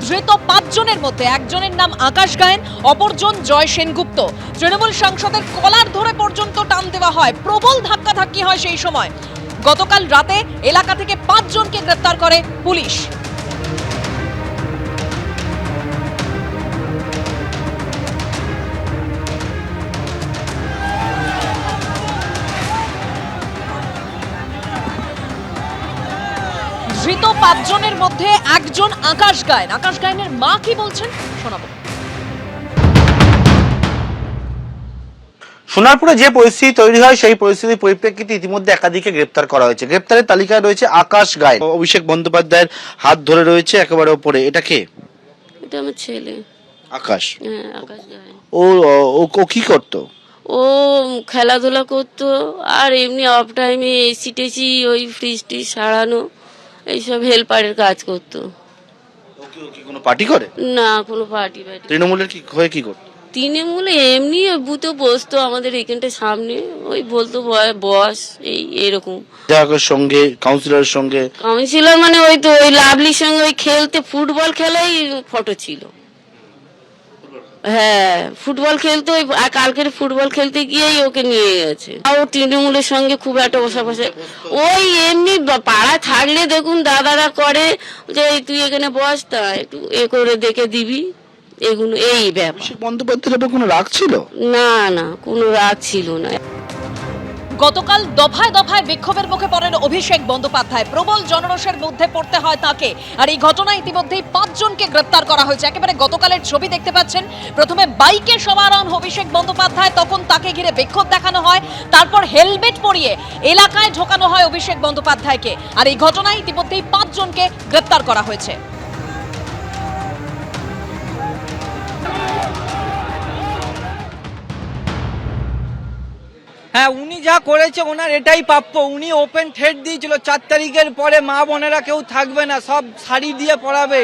ধৃত 5 জনের মধ্যে একজনের নাম আকাশ গায়েন, অপরজন জয় সেনগুপ্ত। তৃণমূল সাংসদের কলার ধরে পর্যন্ত টান দেওয়া হয়, প্রবল ধাক্কাধাক্কি হয় সেই সময়। গতকাল রাতে এলাকা থেকে 5 জনকে গ্রেফতার করে পুলিশ। ধৃত 5 জনের মধ্যে একজন আকাশ গায়েন। আকাশ গায়েনের মা কি বলছেন শোনাবো। সোনারপুরে যে পরিস্থিতি তৈরি হয় সেই পরিস্থিতির পরিপ্রেক্ষিতে ইতিমধ্যে একাধিকে গ্রেপ্তার করা হয়েছে। গ্রেপ্তারের তালিকায় রয়েছে আকাশ গায়েন। অভিষেক বন্দ্যোপাধ্যায়ের হাত ধরে রয়েছে একেবারে ওপরে। এটা কে? এটা আমার ছেলে। আকাশ। হ্যাঁ, আকাশ গায়েন। ও ও ও কি করতো? ও খেলাধুলা করতো, আর এমনি অফ টাইমে এসি টেসি ওই ফ্রিজ টিজ সারানো এইসব হেল্পারের কাজ করতো। ও কি কোনো পার্টি করে? না, কোনো পার্টি বাটি। তৃণমূলের কি হয়ে কি করতো? তৃণমূলে এমনি বুথে বসতো আমাদের এখানটায় সামনে, ওই বলতো বস এরকম। বিধায়কের সঙ্গে, কাউন্সিলরের সঙ্গে। কাউন্সিলর মানে ওই তো ওই লাভলির সঙ্গে ওই খেলতে ফুটবল খেলাই ফটো ছিল। হ্যাঁ, ফুটবল খেলতে ওই কালকের ফুটবল খেলতে গিয়েই ওকে নিয়ে গেছে। ও তৃণমূলের সঙ্গে খুব একটা বসে ওই এমনি পাড়ায় থাকলে দেখুন দাদারা করে যে তুই এখানে বস, তা একটু এ করে দেখে দিবি, এগুলো এই ব্যাপার। অভিষেক বন্দ্যোপাধ্যায়ের কোনো রাগ ছিল? না না, কোনো রাগ ছিল না। গতকাল দফায় দফায় বিক্ষোভের মুখে পড়েন অভিষেক বন্দ্যোপাধ্যায়। প্রবল জনরোষের মধ্যে পড়তে হয় তাকে। আর এই ঘটনায় ইতিমধ্যেই 5 জনকে গ্রেফতার করা হয়েছে। একেবারে গতকালের ছবি দেখতে পাচ্ছেন। প্রথমে বাইকে সওয়ার হন অভিষেক বন্দ্যোপাধ্যায়, তখন তাকে ঘিরে বিক্ষোভ দেখানো হয়। তারপর হেলমেট পরিয়ে এলাকায় ঢোকানো হয় অভিষেক বন্দ্যোপাধ্যায়কে। আর এই ঘটনায় ইতিমধ্যেই 5 জনকে গ্রেফতার করা হয়েছে। হ্যাঁ, উনি যা করেছে ওনার এটাই প্রাপ্য। উনি ওপেন থ্রেট দিয়েছিল 4 তারিখের পরে মা বোনেরা কেউ থাকবে না, সব শাড়ি দিয়ে পড়াবে,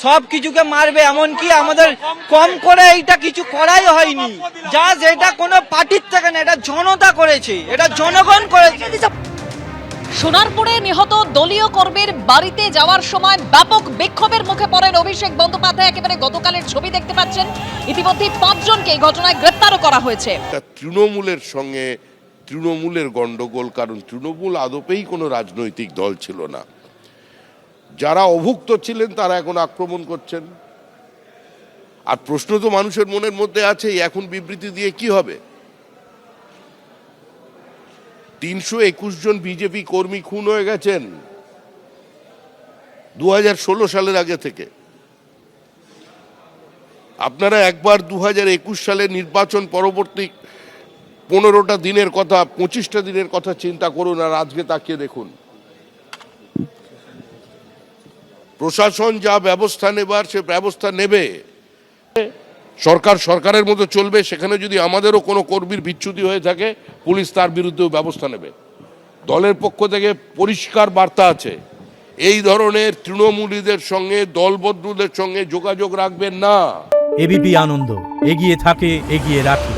সব কিছুকে মারবে। এমনকি আমাদের কম করে এইটা কিছু করাই হয়নি। জাস্ট এটা কোনো পার্টির থেকে না, এটা জনতা করেছে, এটা জনগণ করেছে। সোনারপুরে নিহত দলীয় কর্মীর বাড়িতে যাওয়ার সময় ব্যাপক বিক্ষোভের মুখে পড়েন অভিষেক বন্দ্যোপাধ্যায়। একেবারে গতকালের ছবি দেখতে পাচ্ছেন। ইতিমধ্যে 5 জনকে এই ঘটনায় গ্রেফতারও করা হয়েছে। তৃণমূলের সঙ্গে তৃণমূলের গন্ডগোল, কারণ তৃণমূল আদপেই কোনো রাজনৈতিক দল ছিল না। যারা অভুক্ত ছিলেন তারা এখন আক্রমণ করছেন। আর প্রশ্ন তো মানুষের মনের মধ্যে আছে, এখন বিবৃতি দিয়ে কি হবে? 321 জন বিজেপি কর্মী খুন হয়ে গেছেন 2016 সালের আগে থেকে। আপনারা একবার 2021 সালের নির্বাচন পরবর্তী 15টা দিনের কথা, 25টা দিনের কথা চিন্তা করুন, আর আজকে তাকিয়ে দেখুন। প্রশাসন যা ব্যবস্থা নেবার সে ব্যবস্থা নেবে। সরকার সরকারের মতো চলবে। সেখানে যদি আমাদেরও কোনো কর্মীর বিচ্যুতি হয়ে থাকে, পুলিশ তার বিরুদ্ধেও ব্যবস্থা নেবে। দলের পক্ষ থেকে পরিষ্কার বার্তা আছে, এই ধরনের তৃণমূলীদের সঙ্গে, দলবদ্ধদের সঙ্গে যোগাযোগ রাখবেন না। এবিপি আনন্দ, এগিয়ে থাকে, এগিয়ে রাখে।